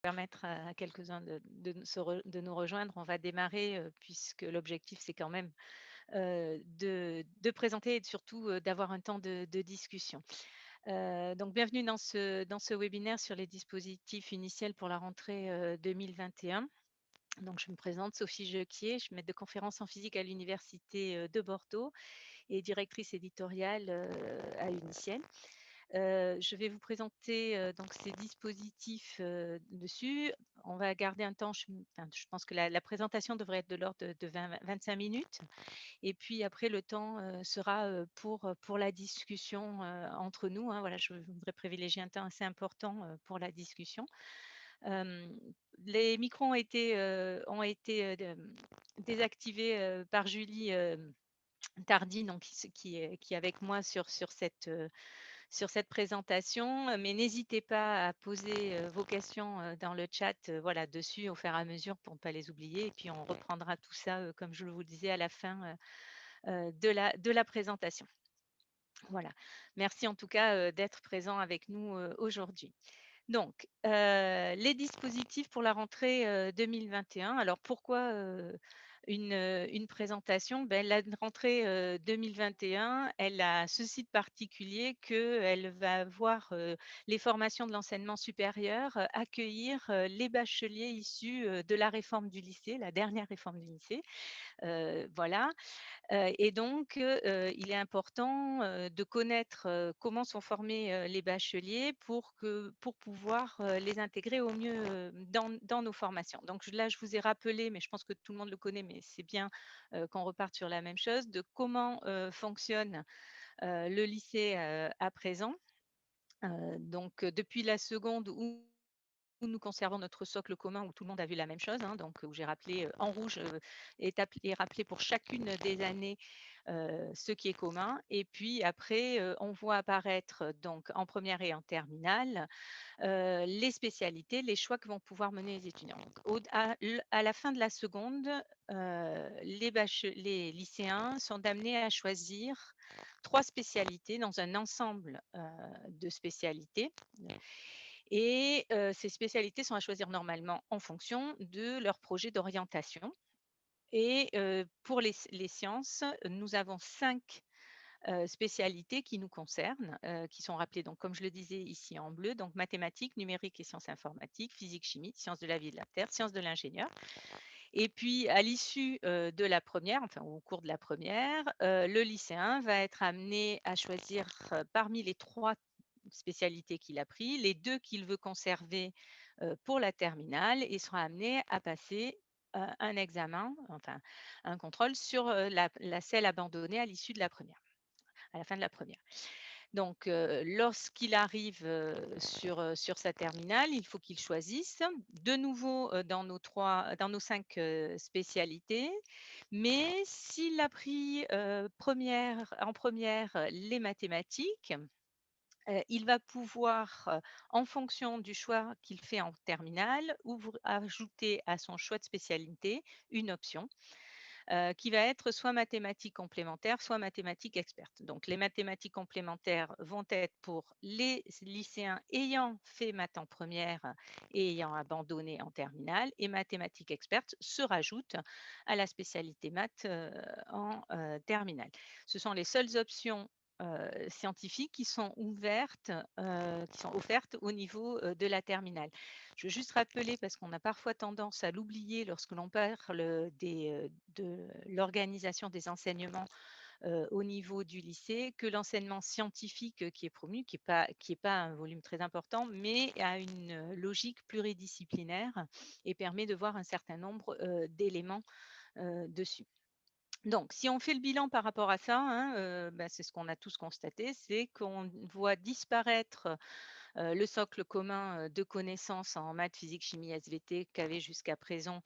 permettre à quelques-uns de nous rejoindre. On va démarrer puisque l'objectif, c'est quand même de présenter et surtout d'avoir un temps de discussion. Donc, bienvenue dans ce webinaire sur les dispositifs initiels pour la rentrée 2021. Donc, je me présente, Sophie Jequier, je suis maître de conférence en physique à l'Université de Bordeaux et directrice éditoriale à Uniciel. Je vais vous présenter donc ces dispositifs dessus. On va garder un temps, je pense que la présentation devrait être de l'ordre de 25 minutes. Et puis après, le temps sera pour la discussion entre nous, hein. Voilà, je voudrais privilégier un temps assez important pour la discussion. Les micros ont été désactivés par Julie Tardy, donc, qui est avec moi sur cette présentation, mais n'hésitez pas à poser vos questions dans le chat voilà, dessus au fur et à mesure pour ne pas les oublier. Et puis on reprendra tout ça, comme je vous le disais, à la fin de la présentation. Voilà. Merci en tout cas d'être présent avec nous aujourd'hui. Donc, les dispositifs pour la rentrée 2021. Alors, pourquoi une présentation? La rentrée 2021, elle a ceci de particulier qu'elle va voir les formations de l'enseignement supérieur accueillir les bacheliers issus de la réforme du lycée, la dernière réforme du lycée. Voilà. Et donc, il est important de connaître comment sont formés les bacheliers pour pouvoir les intégrer au mieux dans nos formations. Donc là, je vous ai rappelé, mais je pense que tout le monde le connaît, mais c'est bien qu'on reparte sur la même chose, de comment fonctionne le lycée à présent. Donc, depuis la seconde où nous conservons notre socle commun, où tout le monde a vu la même chose, hein, donc où j'ai rappelé en rouge et rappelé pour chacune des années ce qui est commun. Et puis après, on voit apparaître donc en première et en terminale les spécialités, les choix que vont pouvoir mener les étudiants. Donc, à la fin de la seconde, les lycéens sont amenés à choisir 3 spécialités dans un ensemble de spécialités. Et ces spécialités sont à choisir normalement en fonction de leur projet d'orientation. Et pour les sciences, nous avons 5 spécialités qui nous concernent, qui sont rappelées, donc, comme je le disais ici en bleu, donc mathématiques, numériques et sciences informatiques, physique, chimie, sciences de la vie et de la terre, sciences de l'ingénieur. Et puis, à l'issue de la première, enfin au cours de la première, le lycéen va être amené à choisir parmi les 3 spécialités qu'il a pris, les 2 qu'il veut conserver pour la terminale, et sera amené à passer un examen, enfin un contrôle sur celle abandonnée à l'issue de la première, à la fin de la première. Donc, lorsqu'il arrive sur sa terminale, il faut qu'il choisisse de nouveau dans nos 5 spécialités. Mais s'il a pris en première les mathématiques, il va pouvoir, en fonction du choix qu'il fait en terminale, ajouter à son choix de spécialité une option qui va être soit mathématiques complémentaires, soit mathématiques expertes. Donc, les mathématiques complémentaires vont être pour les lycéens ayant fait maths en première et ayant abandonné en terminale, et mathématiques expertes se rajoutent à la spécialité maths en terminale. Ce sont les seules options scientifiques qui sont offertes au niveau de la terminale. Je veux juste rappeler, parce qu'on a parfois tendance à l'oublier lorsque l'on parle de l'organisation des enseignements au niveau du lycée, que l'enseignement scientifique qui est promu, qui est pas un volume très important, mais a une logique pluridisciplinaire et permet de voir un certain nombre d'éléments dessus. Donc, si on fait le bilan par rapport à ça, hein, c'est ce qu'on a tous constaté, c'est qu'on voit disparaître le socle commun de connaissances en maths, physique, chimie, SVT qu'avaient jusqu'à présent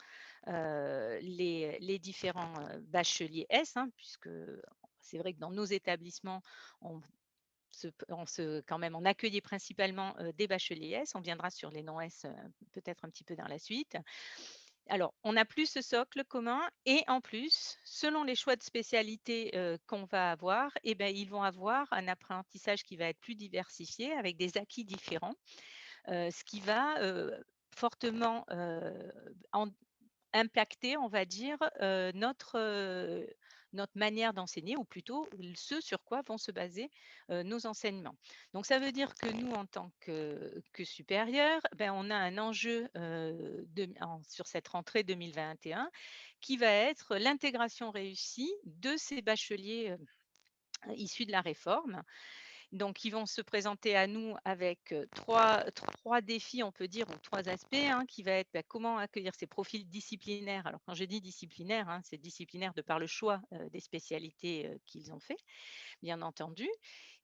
les différents bacheliers S, hein, puisque c'est vrai que dans nos établissements, on, quand même, on accueillait principalement des bacheliers S. On viendra sur les non-S peut-être un petit peu dans la suite. Alors, on n'a plus ce socle commun, et en plus, selon les choix de spécialité qu'on va avoir, eh ben, ils vont avoir un apprentissage qui va être plus diversifié avec des acquis différents, ce qui va fortement impacté, on va dire, notre manière d'enseigner ou plutôt ce sur quoi vont se baser, nos enseignements. Donc ça veut dire que nous, en tant que supérieurs, ben, on a un enjeu, sur cette rentrée 2021 qui va être l'intégration réussie de ces bacheliers, issus de la réforme. Donc, ils vont se présenter à nous avec trois défis, on peut dire, ou trois aspects, hein, qui va être bah, comment accueillir ces profils disciplinaires. Alors, quand je dis disciplinaire, hein, c'est disciplinaire de par le choix des spécialités qu'ils ont fait, bien entendu.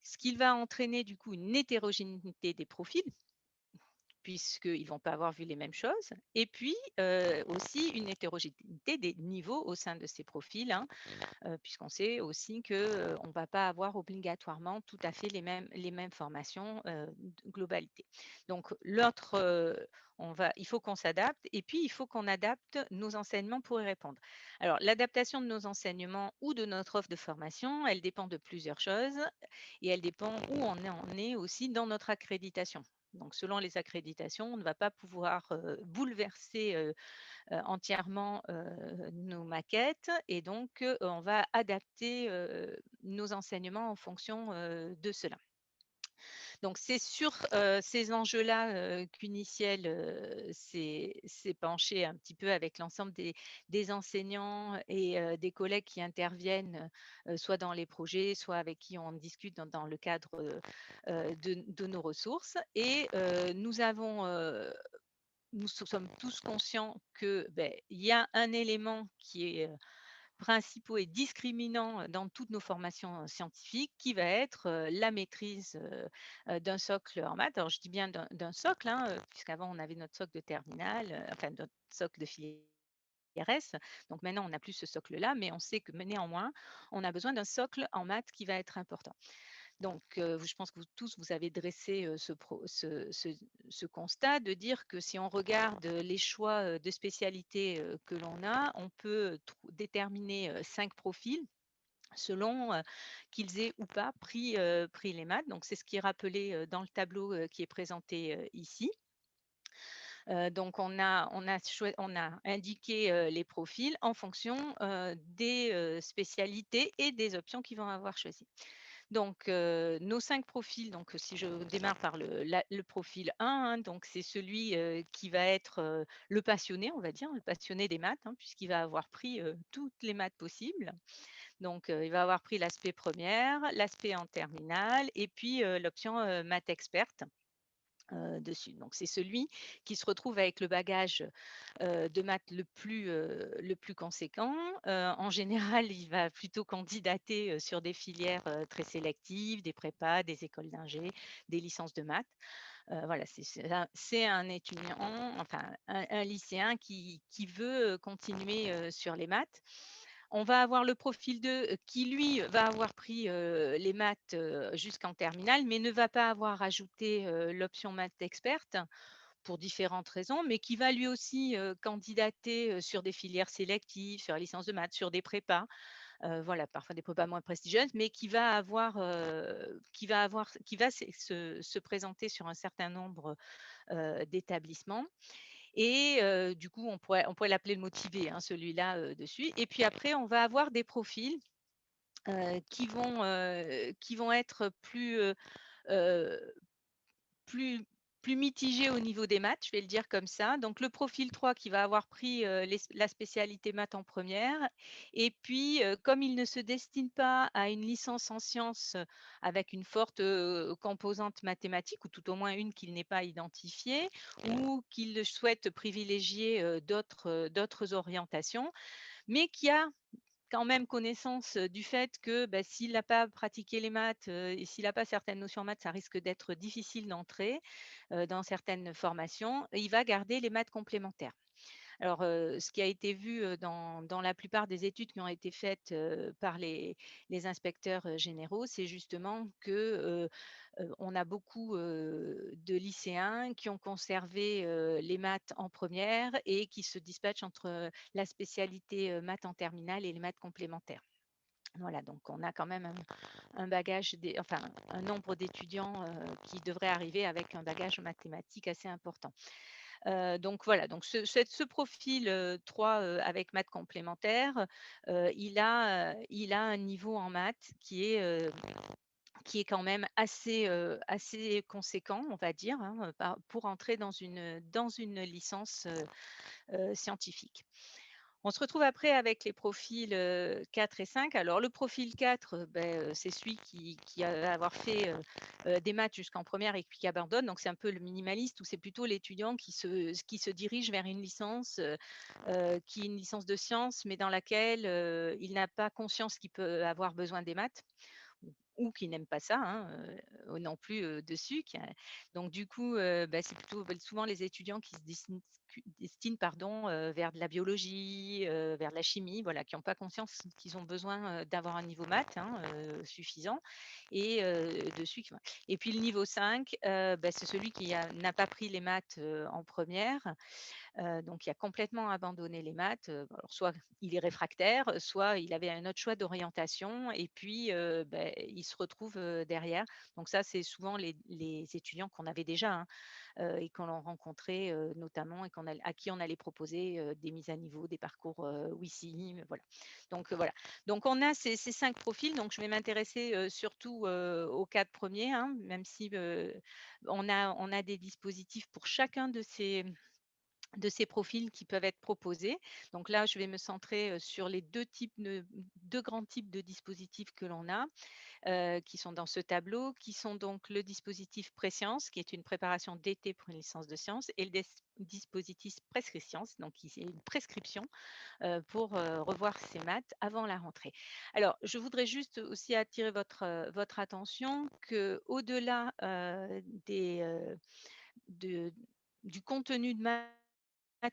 Ce qui va entraîner du coup une hétérogénéité des profils, puisqu'ils ne vont pas avoir vu les mêmes choses. Et puis aussi une hétérogénéité des niveaux au sein de ces profils, hein, puisqu'on sait aussi qu'on ne va pas avoir obligatoirement tout à fait les mêmes formations de globalité. Donc l'autre, il faut qu'on s'adapte et puis il faut qu'on adapte nos enseignements pour y répondre. Alors l'adaptation de nos enseignements ou de notre offre de formation, elle dépend de plusieurs choses et elle dépend où on est aussi dans notre accréditation. Donc, selon les accréditations, on ne va pas pouvoir bouleverser entièrement nos maquettes et donc on va adapter nos enseignements en fonction de cela. Donc c'est sur ces enjeux-là qu'Uniciel s'est penché un petit peu avec l'ensemble des enseignants et des collègues qui interviennent soit dans les projets, soit avec qui on discute dans le cadre de nos ressources. Et nous sommes tous conscients que il y a un élément qui est principaux et discriminants dans toutes nos formations scientifiques, qui va être la maîtrise d'un socle en maths. Alors, je dis bien d'un socle, hein, puisqu'avant, on avait notre socle de terminale, enfin, notre socle de filière S. Donc maintenant, on n'a plus ce socle-là, mais on sait que mais néanmoins, on a besoin d'un socle en maths qui va être important. Donc, je pense que tous, vous avez dressé ce constat de dire que si on regarde les choix de spécialités que l'on a, on peut déterminer 5 profils selon qu'ils aient ou pas pris les maths. Donc, c'est ce qui est rappelé dans le tableau qui est présenté ici. Donc, on a indiqué les profils en fonction des spécialités et des options qu'ils vont avoir choisies. Donc, nos 5 profils, donc si je démarre par le profil 1, hein, donc c'est celui qui va être le passionné, on va dire, le passionné des maths, hein, puisqu'il va avoir pris toutes les maths possibles. Donc, il va avoir pris l'aspect première, l'aspect en terminale et puis l'option maths experte dessus. Donc, c'est celui qui se retrouve avec le bagage de maths le plus conséquent. En général, il va plutôt candidater sur des filières très sélectives, des prépas, des écoles d'ingé, des licences de maths. Voilà, c'est un étudiant, enfin un lycéen qui veut continuer sur les maths. On va avoir le profil 2 qui, lui, va avoir pris les maths jusqu'en terminale, mais ne va pas avoir ajouté l'option maths experte pour différentes raisons, mais qui va lui aussi candidater sur des filières sélectives, sur la licence de maths, sur des prépas, voilà, parfois des prépas moins prestigieuses, mais qui va se présenter sur un certain nombre d'établissements. Et du coup, on pourrait l'appeler le motivé, hein, celui-là dessus. Et puis après, on va avoir des profils qui vont être heu, plus plus mitigé au niveau des maths, je vais le dire comme ça. Donc le profil 3 qui va avoir pris, la spécialité maths en première et puis, comme il ne se destine pas à une licence en sciences, avec une forte, composante mathématique ou tout au moins une qu'il n'ait pas identifiée ou qu'il souhaite privilégier, d'autres orientations, mais qui a quand même connaissance du fait que s'il n'a pas pratiqué les maths et s'il n'a pas certaines notions en maths, ça risque d'être difficile d'entrer dans certaines formations. Il va garder les maths complémentaires. Alors, ce qui a été vu dans la plupart des études qui ont été faites par les inspecteurs généraux, c'est justement que on a beaucoup de lycéens qui ont conservé les maths en première et qui se dispatchent entre la spécialité maths en terminale et les maths complémentaires. Voilà, donc on a quand même un bagage, enfin un nombre d'étudiants qui devrait arriver avec un bagage mathématique assez important. Donc voilà, donc ce profil, 3, avec maths complémentaires, il a un niveau en maths qui est quand même assez conséquent, on va dire, hein, pour entrer dans une licence, scientifique. On se retrouve après avec les profils, 4 et 5. Alors le profil 4, c'est celui qui va avoir fait, des maths jusqu'en première et puis qui abandonne. Donc c'est un peu le minimaliste, ou c'est plutôt l'étudiant qui se dirige vers une licence, qui est une licence de sciences, mais dans laquelle, il n'a pas conscience qu'il peut avoir besoin des maths, ou qui n'aiment pas ça, hein, non plus, dessus, donc du coup, c'est plutôt souvent les étudiants qui se destinent, pardon, vers de la biologie, vers de la chimie, voilà, qui n'ont pas conscience qu'ils ont besoin, d'avoir un niveau maths, hein, suffisant, et dessus qui et puis le niveau 5, c'est celui qui n'a pas pris les maths, en première, donc il a complètement abandonné les maths, alors soit il est réfractaire, soit il avait un autre choix d'orientation, et puis, il se retrouve, derrière. Donc ça, c'est souvent les étudiants qu'on avait déjà, hein, et qu'on a rencontrés, notamment, et à qui on allait proposer, des mises à niveau, des parcours, WICIM, voilà. Donc, voilà. Donc on a ces 5 profils, donc je vais m'intéresser, surtout, aux 4 premiers, hein, même si, on a des dispositifs pour chacun de ces profils qui peuvent être proposés. Donc là, je vais me centrer, sur les 2 grands types de dispositifs que l'on a, qui sont dans ce tableau, qui sont donc le dispositif Préscience, qui est une préparation d'été pour une licence de sciences, et le dispositif Prescriscience, donc qui est une prescription, pour, revoir ses maths avant la rentrée. Alors, je voudrais juste aussi attirer votre attention qu'au-delà, de du contenu de maths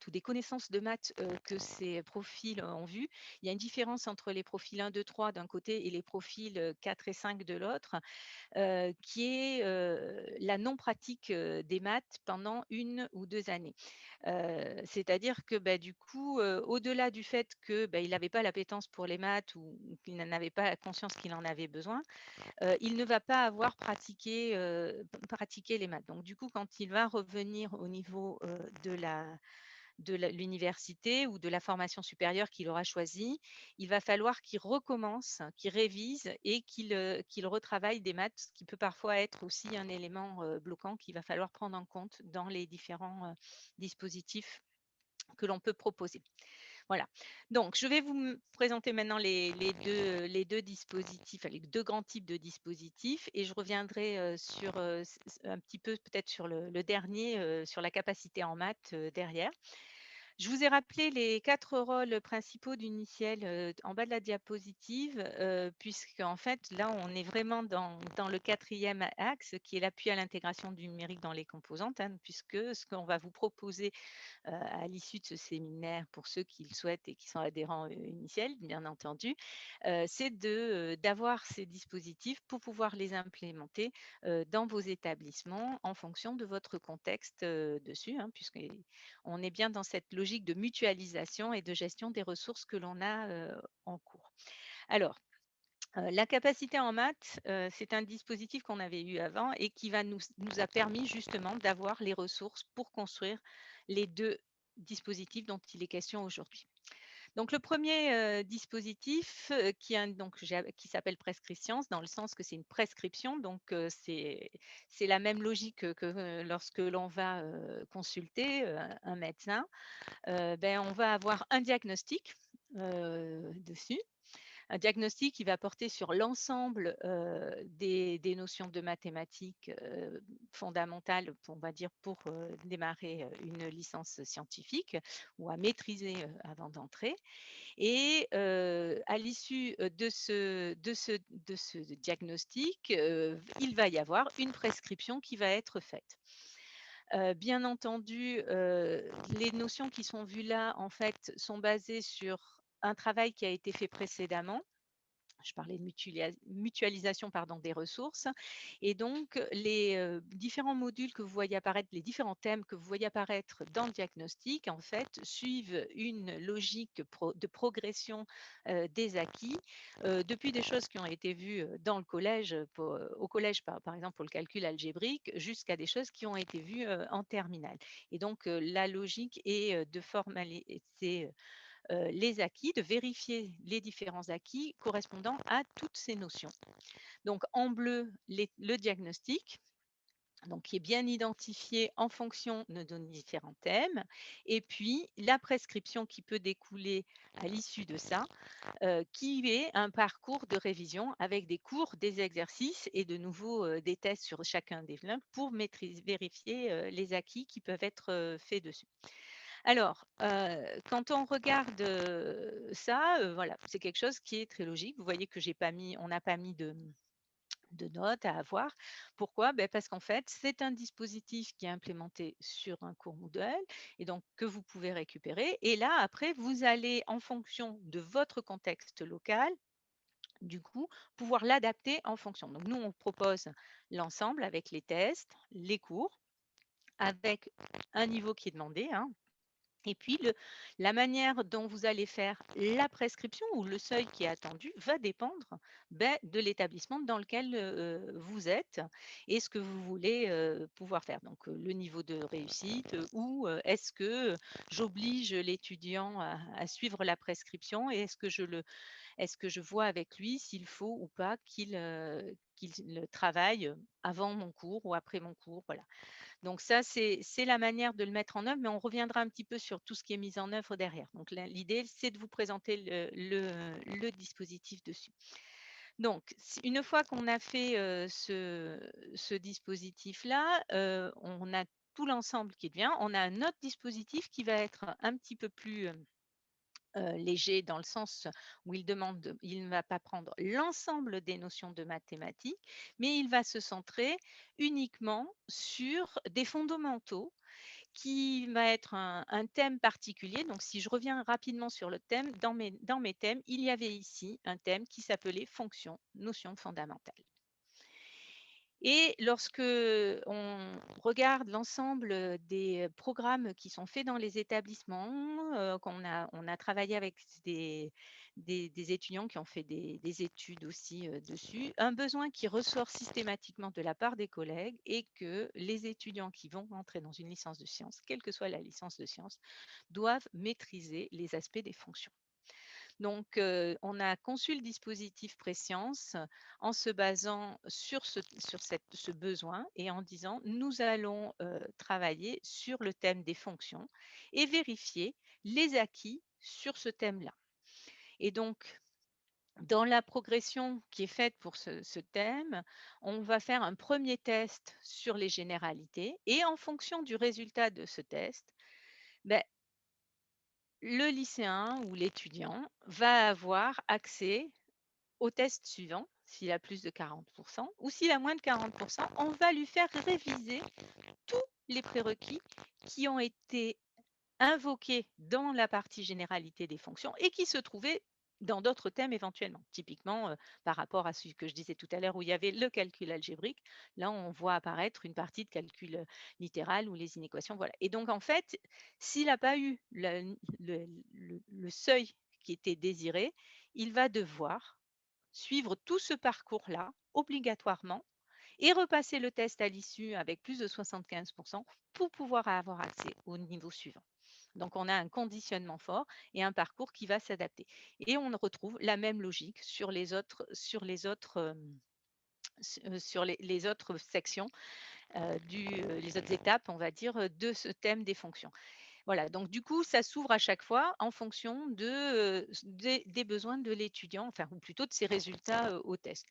ou des connaissances de maths, que ces profils ont vues. Il y a une différence entre les profils 1, 2, 3 d'un côté et les profils, 4 et 5 de l'autre, qui est, la non-pratique, des maths pendant 1 ou 2 années. C'est-à-dire que, du coup, au-delà du fait que, il n'avait pas l'appétence pour les maths, ou qu'il n'en avait pas conscience qu'il en avait besoin, il ne va pas avoir pratiqué les maths. Donc du coup, quand il va revenir au niveau, de l'université ou de la formation supérieure qu'il aura choisie, il va falloir qu'il recommence, qu'il révise, et qu'il retravaille des maths, ce qui peut parfois être aussi un élément, bloquant qu'il va falloir prendre en compte dans les différents, dispositifs que l'on peut proposer. Voilà. Donc, je vais vous présenter maintenant les deux dispositifs, enfin, les 2 grands types de dispositifs, et je reviendrai, sur, un petit peu peut-être sur le dernier, sur la capacité en maths, derrière. Je vous ai rappelé les 4 rôles principaux du NICIEL, en bas de la diapositive, puisqu'en fait, là, on est vraiment dans le quatrième axe, qui est l'appui à l'intégration du numérique dans les composantes, hein, puisque ce qu'on va vous proposer, à l'issue de ce séminaire, pour ceux qui le souhaitent et qui sont adhérents, initiels, bien entendu, c'est d'avoir ces dispositifs pour pouvoir les implémenter, dans vos établissements en fonction de votre contexte, dessus, hein, puisqu'on est bien dans cette logique de mutualisation et de gestion des ressources que l'on a, en cours. Alors, la capacité en maths, c'est un dispositif qu'on avait eu avant et qui nous a permis justement d'avoir les ressources pour construire les 2 dispositifs dont il est question aujourd'hui. Donc le premier dispositif, qui s'appelle Prescriscience, dans le sens que c'est une prescription, donc c'est la même logique que lorsque l'on va, consulter, un médecin. On va avoir un diagnostic, dessus. Un diagnostic qui va porter sur l'ensemble, des notions de mathématiques, fondamentales, on va dire, pour, démarrer, une licence scientifique, ou à maîtriser, avant d'entrer, et à l'issue, de ce diagnostic, il va y avoir une prescription qui va être faite. Bien entendu, les notions qui sont vues là, en fait, sont basées sur un travail qui a été fait précédemment, Je parlais de mutualisation pardon, des ressources. Et donc, les différents modules que vous voyez apparaître, les différents thèmes que vous voyez apparaître dans le diagnostic, en fait, suivent une logique de progression des acquis, depuis des choses qui ont été vues dans le collège, au collège par exemple pour le calcul algébrique, jusqu'à des choses qui ont été vues en terminale. Et donc, la logique est de formaliser les acquis, de vérifier les différents acquis correspondant à toutes ces notions. Donc en bleu, le diagnostic, donc qui est bien identifié en fonction de nos différents thèmes, et puis la prescription qui peut découler à l'issue de ça, qui est un parcours de révision avec des cours, des exercices et de nouveau des tests sur chacun des limbes pour vérifier les acquis qui peuvent être faits dessus. Alors, quand on regarde, ça, voilà, c'est quelque chose qui est très logique. Vous voyez que j'ai pas mis on n'a pas mis de notes à avoir. Pourquoi? Beh, parce qu'en fait, c'est un dispositif qui est implémenté sur un cours Moodle et donc que vous pouvez récupérer et là, après, vous allez, en fonction de votre contexte local, du coup, pouvoir l'adapter en fonction. Donc nous, on propose l'ensemble avec les tests, les cours, avec un niveau qui est demandé, hein, et puis la manière dont vous allez faire la prescription ou le seuil qui est attendu va dépendre, de l'établissement dans lequel, vous êtes et ce que vous voulez, pouvoir faire. Donc, le niveau de réussite, ou, est-ce que, j'oblige l'étudiant à suivre la prescription et est-ce que je vois avec lui s'il faut ou pas qu'il le travaille, avant mon cours ou après mon cours? Voilà. Donc ça, c'est la manière de le mettre en œuvre, mais on reviendra un petit peu sur tout ce qui est mis en œuvre derrière. Donc l'idée, c'est de vous présenter le dispositif dessus. Donc, une fois qu'on a fait ce dispositif-là, on a tout l'ensemble qui devient. On a un autre dispositif qui va être un petit peu plus léger dans le sens où il ne va pas prendre l'ensemble des notions de mathématiques, mais il va se centrer uniquement sur des fondamentaux qui va être un thème particulier. Donc, si je reviens rapidement sur le thème, dans mes thèmes, il y avait ici un thème qui s'appelait fonction, notion fondamentale. Et lorsque on regarde l'ensemble des programmes qui sont faits dans les établissements, on a travaillé avec des étudiants qui ont fait des études aussi, dessus, un besoin qui ressort systématiquement de la part des collègues est que les étudiants qui vont entrer dans une licence de sciences, quelle que soit la licence de sciences, doivent maîtriser les aspects des fonctions. Donc, on a conçu le dispositif Prescience en se basant ce besoin et en disant: «Nous allons, travailler sur le thème des fonctions et vérifier les acquis sur ce thème-là» et donc, dans la progression qui est faite pour ce thème, on va faire un premier test sur les généralités et en fonction du résultat de ce test, beh, le lycéen ou l'étudiant va avoir accès au test suivant, s'il a plus de 40 ou s'il a moins de 40, on va lui faire réviser tous les prérequis qui ont été invoqués dans la partie généralité des fonctions et qui se trouvaient dans d'autres thèmes éventuellement. Typiquement, par rapport à ce que je disais tout à l'heure où il y avait le calcul algébrique, là on voit apparaître une partie de calcul littéral ou les inéquations, voilà. Et donc en fait, s'il n'a pas eu le seuil qui était désiré, il va devoir suivre tout ce parcours-là obligatoirement et repasser le test à l'issue avec plus de 75 pour pouvoir avoir accès au niveau suivant. Donc, on a un conditionnement fort et un parcours qui va s'adapter. Et on retrouve la même logique sur les autres sections, les autres étapes, on va dire, de ce thème des fonctions. Voilà, donc du coup, ça s'ouvre à chaque fois en fonction des besoins de l'étudiant, enfin, ou plutôt de ses résultats au test.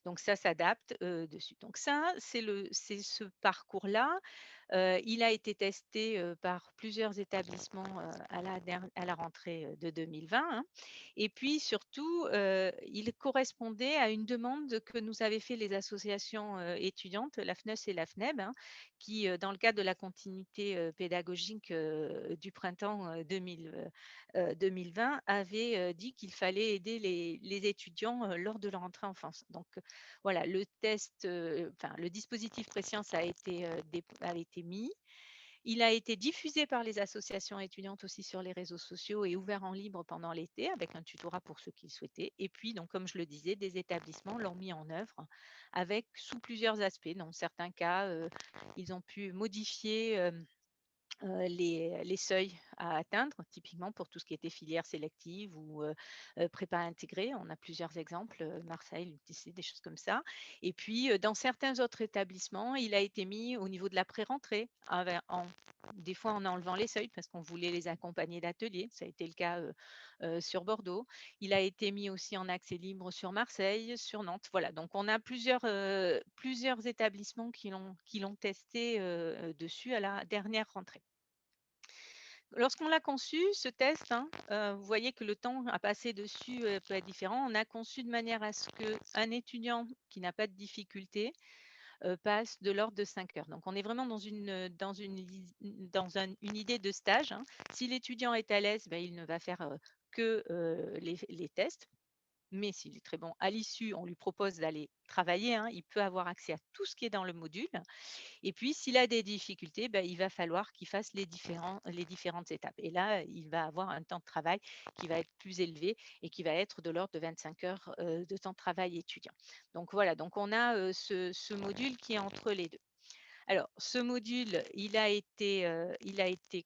Donc ça s'adapte, dessus. Donc ça, c'est ce parcours-là. Il a été testé, par plusieurs établissements, à la rentrée, de 2020, hein. Et puis surtout, il correspondait à une demande que nous avaient fait les associations, étudiantes, la FNEUS et la FNEB, hein, qui, dans le cadre de la continuité, pédagogique, du printemps, 2020, avaient, dit qu'il fallait aider les étudiants, lors de leur entrée en France. Donc, voilà, le dispositif Prescience a été mis. Il a été diffusé par les associations étudiantes aussi sur les réseaux sociaux et ouvert en libre pendant l'été avec un tutorat pour ceux qui le souhaitaient. Et puis, donc, comme je le disais, des établissements l'ont mis en œuvre avec sous plusieurs aspects. Dans certains cas, ils ont pu modifier les seuils à atteindre, typiquement pour tout ce qui était filière sélective ou prépa intégrée. On a plusieurs exemples, Marseille, l'UTC, des choses comme ça. Et puis, dans certains autres établissements, il a été mis au niveau de la pré-rentrée, des fois en enlevant les seuils parce qu'on voulait les accompagner d'ateliers. Ça a été le cas sur Bordeaux. Il a été mis aussi en accès libre sur Marseille, sur Nantes. Voilà, donc on a plusieurs établissements qui l'ont testé dessus à la dernière rentrée. Lorsqu'on l'a conçu, ce test, hein, vous voyez que le temps à passer dessus, peut être différent. On a conçu de manière à ce qu'un étudiant qui n'a pas de difficulté, passe de l'ordre de 5 heures. Donc on est vraiment dans une idée de stage, hein. Si l'étudiant est à l'aise, ben, il ne va faire, que, les tests. Mais s'il est très bon, à l'issue, on lui propose d'aller travailler, hein. Il peut avoir accès à tout ce qui est dans le module. Et puis, s'il a des difficultés, ben, il va falloir qu'il fasse les différentes étapes. Et là, il va avoir un temps de travail qui va être plus élevé et qui va être de l'ordre de 25 heures de temps de travail étudiant. Donc voilà, donc on a ce module qui est entre les deux. Alors, ce module, il a été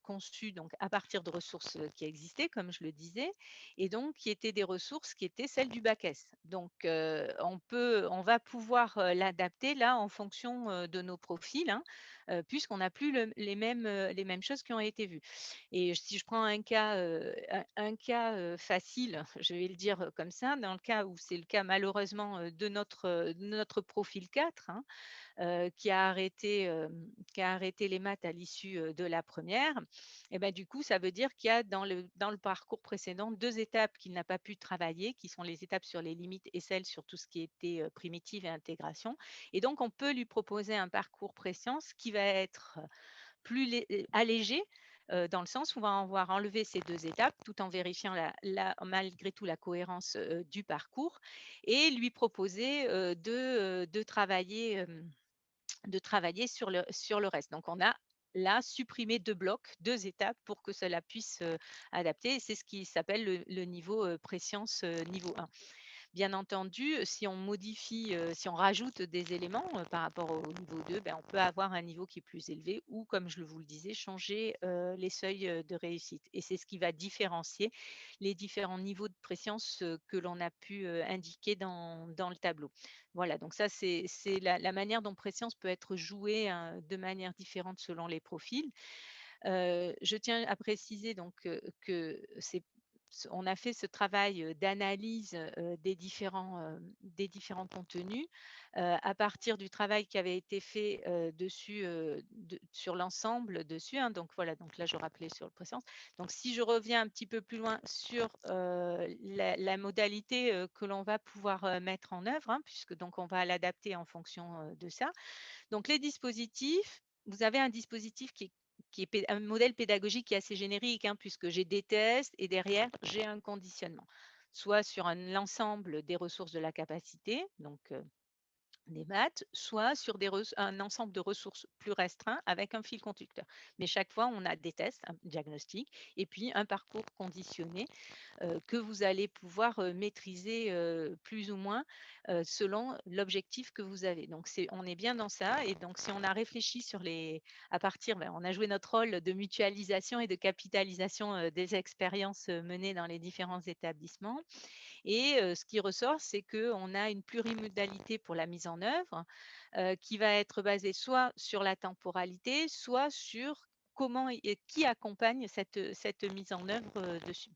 conçu donc à partir de ressources, qui existaient, comme je le disais, et donc qui étaient des ressources qui étaient celles du bac S. Donc, on va pouvoir, l'adapter là en fonction, de nos profils, hein, puisqu'on n'a plus les mêmes choses qui ont été vues. Et si je prends un cas, facile, je vais le dire, comme ça, dans le cas où c'est le cas malheureusement, de notre profil 4, hein, qui a arrêté les maths à l'issue, de la première, et ben, du coup, ça veut dire qu'il y a dans le parcours précédent 2 étapes qu'il n'a pas pu travailler, qui sont les étapes sur les limites et celles sur tout ce qui était, primitive et intégration. Et donc on peut lui proposer un parcours Prescience qui va être allégé, dans le sens où on va avoir enlevé ces 2 étapes tout en vérifiant malgré tout la cohérence, du parcours et lui proposer, de travailler sur le reste. Donc on a là supprimé 2 blocs, 2 étapes pour que cela puisse, adapter et c'est ce qui s'appelle le niveau, Prescience, niveau 1. Bien entendu, si on modifie, si on rajoute des éléments, par rapport au niveau 2, ben, on peut avoir un niveau qui est plus élevé ou comme je vous le disais, changer, les seuils, de réussite et c'est ce qui va différencier les différents niveaux de préscience, que l'on a pu, indiquer dans le tableau. Voilà, donc ça c'est la manière dont préscience peut être jouée, hein, de manière différente selon les profils. Je tiens à préciser donc, que c'est on a fait ce travail, d'analyse, des différents contenus, à partir du travail qui avait été fait, dessus, sur l'ensemble dessus, hein. Donc voilà, donc là je rappelais sur le précédent. Donc si je reviens un petit peu plus loin sur, la modalité, que l'on va pouvoir, mettre en œuvre, hein, puisque donc on va l'adapter en fonction, de ça. Donc les dispositifs, vous avez un dispositif qui est un modèle pédagogique qui est assez générique, hein, puisque j'ai des tests et derrière, j'ai un conditionnement. Soit sur l'ensemble des ressources de la capacité, donc des maths, soit sur un ensemble de ressources plus restreint avec un fil conducteur. Mais chaque fois, on a des tests, un diagnostic et puis un parcours conditionné que vous allez pouvoir, maîtriser, plus ou moins, selon l'objectif que vous avez. Donc on est bien dans ça et donc si on a réfléchi on a joué notre rôle de mutualisation et de capitalisation, des expériences, menées dans les différents établissements et ce qui ressort, c'est qu'on a une plurimodalité pour la mise en œuvre, qui va être basée soit sur la temporalité, soit sur comment et qui accompagne cette mise en œuvre, dessus.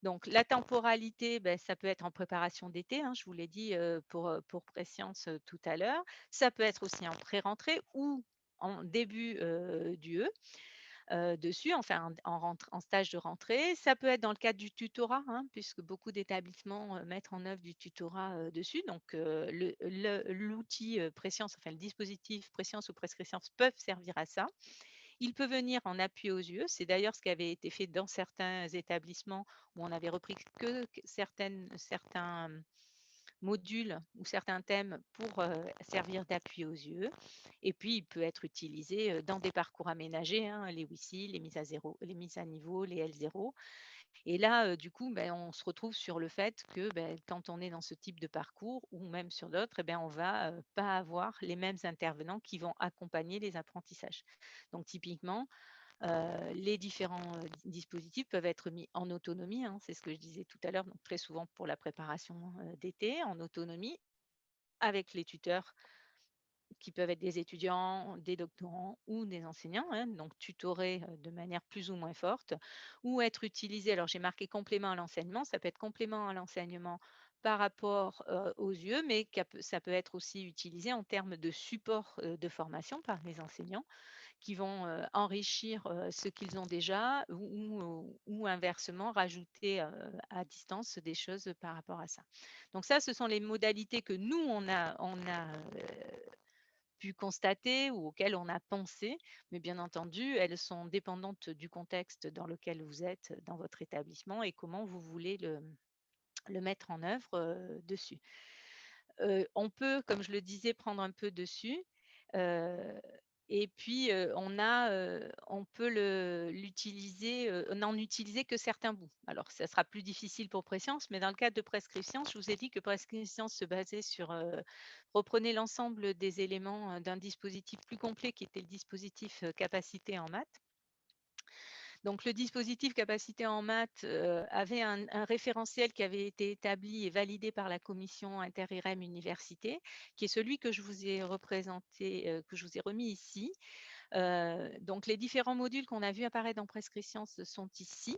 Donc la temporalité, ça peut être en préparation d'été, hein, je vous l'ai dit, pour Prescience, tout à l'heure. Ça peut être aussi en pré-rentrée ou en début, d'UE, dessus, enfin en stage de rentrée. Ça peut être dans le cadre du tutorat, hein, puisque beaucoup d'établissements, mettent en œuvre du tutorat, dessus. Donc l'outil, Prescience, enfin le dispositif Prescience ou Prescricience peuvent servir à ça. Il peut venir en appui aux yeux. C'est d'ailleurs ce qui avait été fait dans certains établissements où on avait repris que certains modules ou certains thèmes pour servir d'appui aux yeux. Et puis, il peut être utilisé dans des parcours aménagés, hein, les WICI, les mises à zéro, les mises à niveau, les L0. Et là, du coup, on se retrouve sur le fait que quand on est dans ce type de parcours ou même sur d'autres, on va pas avoir les mêmes intervenants qui vont accompagner les apprentissages. Donc, typiquement, les différents dispositifs peuvent être mis en autonomie, hein, c'est ce que je disais tout à l'heure, donc très souvent pour la préparation d'été, en autonomie, avec les tuteurs qui peuvent être des étudiants, des doctorants ou des enseignants, hein, donc tutorés de manière plus ou moins forte, ou être utilisés. Alors j'ai marqué complément à l'enseignement, ça peut être complément à l'enseignement par rapport aux yeux, mais ça peut être aussi utilisé en termes de support de formation par les enseignants qui vont enrichir ce qu'ils ont déjà ou inversement rajouter à distance des choses par rapport à ça. Donc ça, ce sont les modalités que nous, on a pu constater ou auxquelles on a pensé, mais bien entendu, elles sont dépendantes du contexte dans lequel vous êtes dans votre établissement et comment vous voulez le mettre en œuvre dessus. On peut, comme je le disais, prendre un peu dessus. euh, et puis, on peut l'utiliser, n'en utiliser que certains bouts. Alors, ça sera plus difficile pour Prescience, mais dans le cadre de Prescription, je vous ai dit que Prescription se basait sur, reprenez l'ensemble des éléments d'un dispositif plus complet qui était le dispositif capacité en maths. Donc, le dispositif capacité en maths avait un référentiel qui avait été établi et validé par la commission inter-IREM université, qui est celui que je vous ai représenté, que je vous ai remis ici. Donc, les différents modules qu'on a vus apparaître dans Prescription sont ici.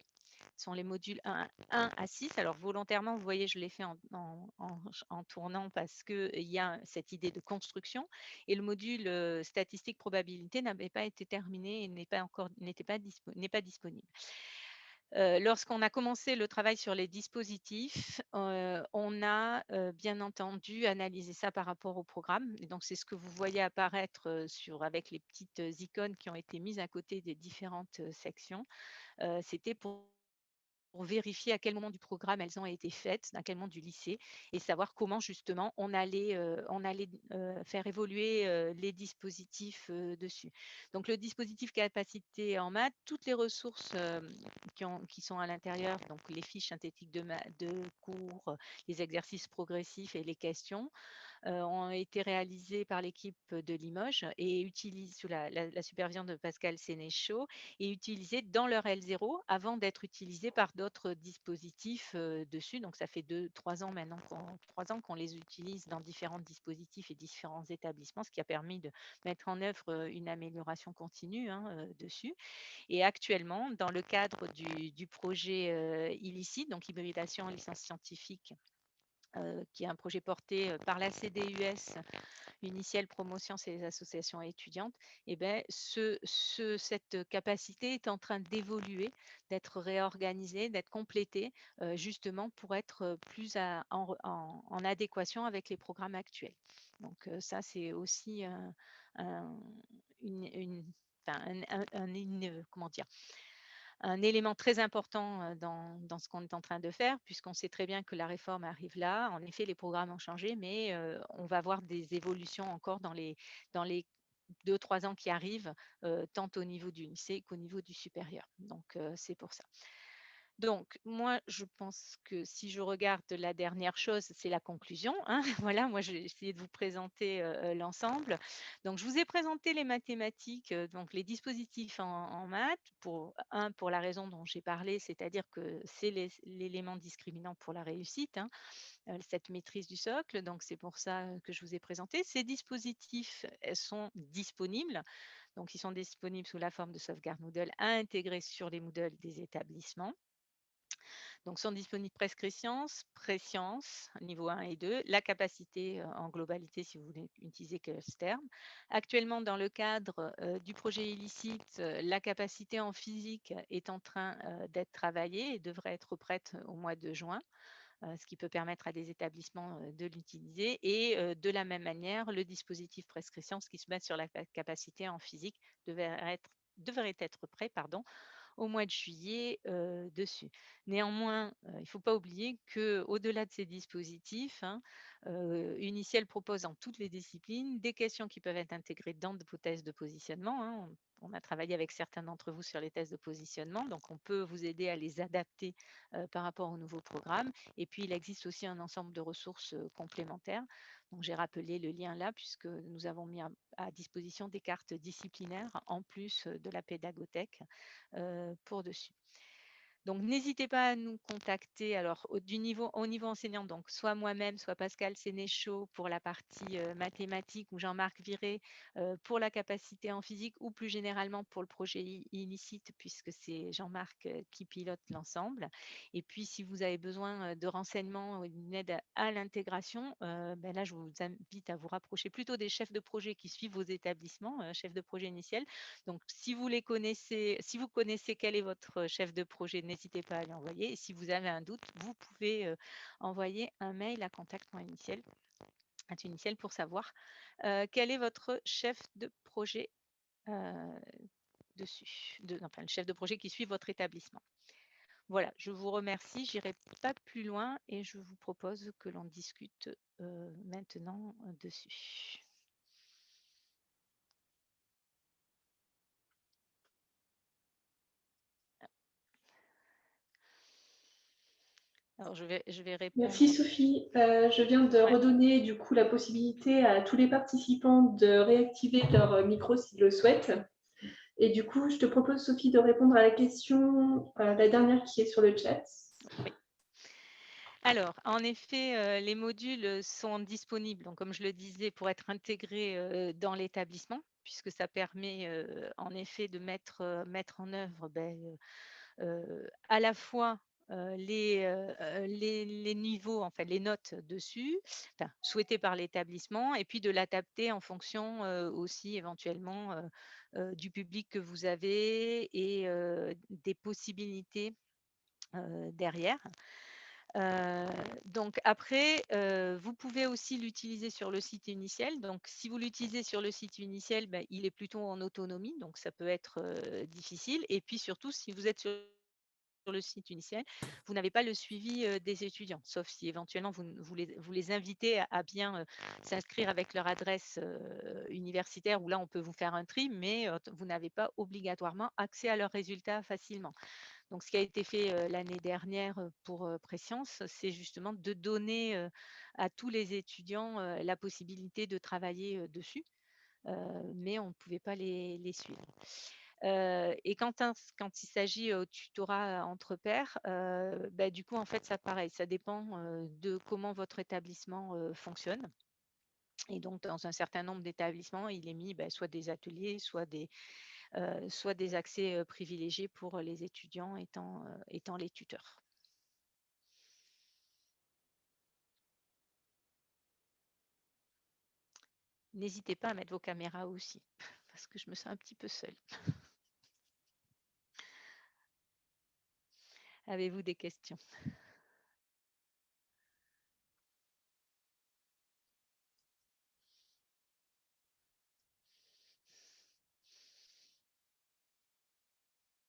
Ce sont les modules 1 à 6. Alors, volontairement, vous voyez, je l'ai fait en tournant parce qu'il y a cette idée de construction. Et le module statistique probabilité n'avait pas été terminé et n'est pas disponible. Lorsqu'on a commencé le travail sur les dispositifs, on a bien entendu analysé ça par rapport au programme. Et donc, c'est ce que vous voyez apparaître avec les petites icônes qui ont été mises à côté des différentes sections. C'était pour vérifier à quel moment du programme elles ont été faites, à quel moment du lycée, et savoir comment justement on allait faire évoluer les dispositifs dessus. Donc le dispositif capacité en maths, toutes les ressources qui sont à l'intérieur, donc les fiches synthétiques de cours, les exercices progressifs et les questions, ont été réalisés par l'équipe de Limoges et utilisent sous la supervision de Pascal Sénéchaud et utilisés dans leur L0 avant d'être utilisés par d'autres dispositifs dessus. Donc ça fait 2, 3 ans maintenant, 3 ans qu'on les utilise dans différents dispositifs et différents établissements, ce qui a permis de mettre en œuvre une amélioration continue, hein, dessus. Et actuellement, dans le cadre du projet illicite, donc hybridation en licence scientifique, qui est un projet porté par la CDUS, Uniciel Promotion, c'est les associations étudiantes, et cette capacité est en train d'évoluer, d'être réorganisée, d'être complétée, justement pour être plus en adéquation avec les programmes actuels. Donc ça, c'est aussi un, une, enfin, comment dire, un élément très important dans ce qu'on est en train de faire, puisqu'on sait très bien que la réforme arrive là. En effet, les programmes ont changé, mais on va voir des évolutions encore dans les 2, 3 ans qui arrivent, tant au niveau du lycée qu'au niveau du supérieur. Donc, c'est pour ça. Donc, moi, je pense que si je regarde la dernière chose, c'est la conclusion, hein. Voilà, moi, j'ai essayé de vous présenter l'ensemble. Donc, je vous ai présenté les mathématiques, donc les dispositifs en maths, pour la raison dont j'ai parlé, c'est-à-dire que c'est l'élément discriminant pour la réussite, hein, cette maîtrise du socle. Donc, c'est pour ça que je vous ai présenté. Ces dispositifs sont disponibles. Donc, ils sont disponibles sous la forme de sauvegarde Moodle à intégrer sur les Moodle des établissements. Donc, sont disponibles préscience, niveau 1 et 2, la capacité en globalité, si vous voulez utiliser que ce terme. Actuellement, dans le cadre du projet illicite, la capacité en physique est en train d'être travaillée et devrait être prête au mois de juin, ce qui peut permettre à des établissements de l'utiliser. Et de la même manière, le dispositif prescription, ce qui se base sur la capacité en physique, devrait être prêt, au mois de juillet dessus. Néanmoins, il ne faut pas oublier qu'au-delà de ces dispositifs, Uniciel propose dans toutes les disciplines des questions qui peuvent être intégrées dans vos tests de positionnement. On a travaillé avec certains d'entre vous sur les tests de positionnement, donc on peut vous aider à les adapter par rapport au nouveau programme. Et puis, il existe aussi un ensemble de ressources complémentaires. Donc, j'ai rappelé le lien là, puisque nous avons mis à disposition des cartes disciplinaires en plus de la pédagothèque pour dessus. Donc, n'hésitez pas à nous contacter alors au niveau enseignant, donc soit moi-même, soit Pascal Sénéchaud pour la partie mathématiques ou Jean-Marc Viré pour la capacité en physique ou plus généralement pour le projet illicite puisque c'est Jean-Marc qui pilote l'ensemble. Et puis, si vous avez besoin de renseignements ou d'une aide à l'intégration, là, je vous invite à vous rapprocher plutôt des chefs de projet qui suivent vos établissements, chefs de projet initial. Donc, si vous connaissez quel est votre chef de projet, n'hésitez pas à lui envoyer. Et si vous avez un doute, vous pouvez envoyer un mail à contact.initial pour savoir quel est votre chef de projet dessus, enfin le chef de projet qui suit votre établissement. Voilà, je vous remercie. J'irai pas plus loin et je vous propose que l'on discute maintenant dessus. Alors, je vais répondre. Merci Sophie. Je viens de redonner du coup la possibilité à tous les participants de réactiver leur micro s'ils le souhaitent. Et du coup, je te propose Sophie de répondre à la question, la dernière qui est sur le chat. Oui. Alors, en effet, les modules sont disponibles, donc, comme je le disais, pour être intégrés dans l'établissement, puisque ça permet en effet de mettre en œuvre à la fois les niveaux, en fait, les notes dessus, enfin, souhaités par l'établissement, et puis de l'adapter en fonction aussi éventuellement du public que vous avez et des possibilités derrière. Donc après, vous pouvez aussi l'utiliser sur le site Uniciel. Donc si vous l'utilisez sur le site Uniciel, il est plutôt en autonomie, donc ça peut être difficile. Et puis surtout, si vous êtes sur le site Uniciel, vous n'avez pas le suivi des étudiants, sauf si éventuellement vous les invitez à bien s'inscrire avec leur adresse universitaire, où là on peut vous faire un tri, mais vous n'avez pas obligatoirement accès à leurs résultats facilement. Donc, ce qui a été fait l'année dernière pour Prescience, c'est justement de donner à tous les étudiants la possibilité de travailler dessus, mais on ne pouvait pas les suivre. Et quand il s'agit au tutorat entre pairs, du coup, en fait, ça pareil, ça dépend de comment votre établissement fonctionne. Et donc, dans un certain nombre d'établissements, il est mis soit des ateliers, soit des accès privilégiés pour les étudiants étant les tuteurs. N'hésitez pas à mettre vos caméras aussi, parce que je me sens un petit peu seule. Avez-vous des questions?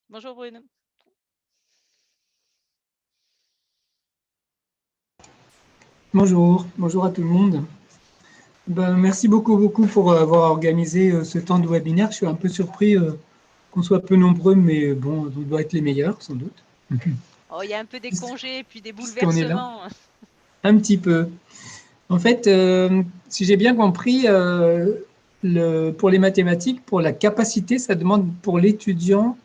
Bonjour Bruno. Bonjour, bonjour à tout le monde. Merci beaucoup pour avoir organisé ce temps de webinaire. Je suis un peu surpris qu'on soit peu nombreux, mais bon, on doit être les meilleurs, sans doute. Oh, il y a un peu des congés, puis des Puisqu'on est là. bouleversements. Un petit peu. En fait, si j'ai bien compris, pour les mathématiques, pour la capacité, ça demande pour l'étudiant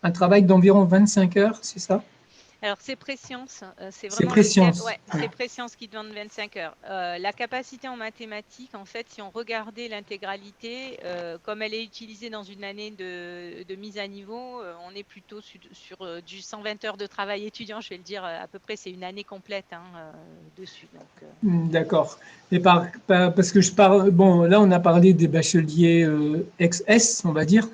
un travail d'environ 25 heures, c'est ça? Alors, c'est Prescience, c'est C'est vraiment le thème, Prescience. ouais, c'est Prescience qui demande 25 heures. La capacité en mathématiques, en fait, si on regardait l'intégralité, comme elle est utilisée dans une année de mise à niveau, on est plutôt sur du 120 heures de travail étudiant, je vais le dire à peu près, c'est une année complète hein, dessus. Donc, D'accord. Et parce que je parle, bon, là, on a parlé des bacheliers ex-S, on va dire,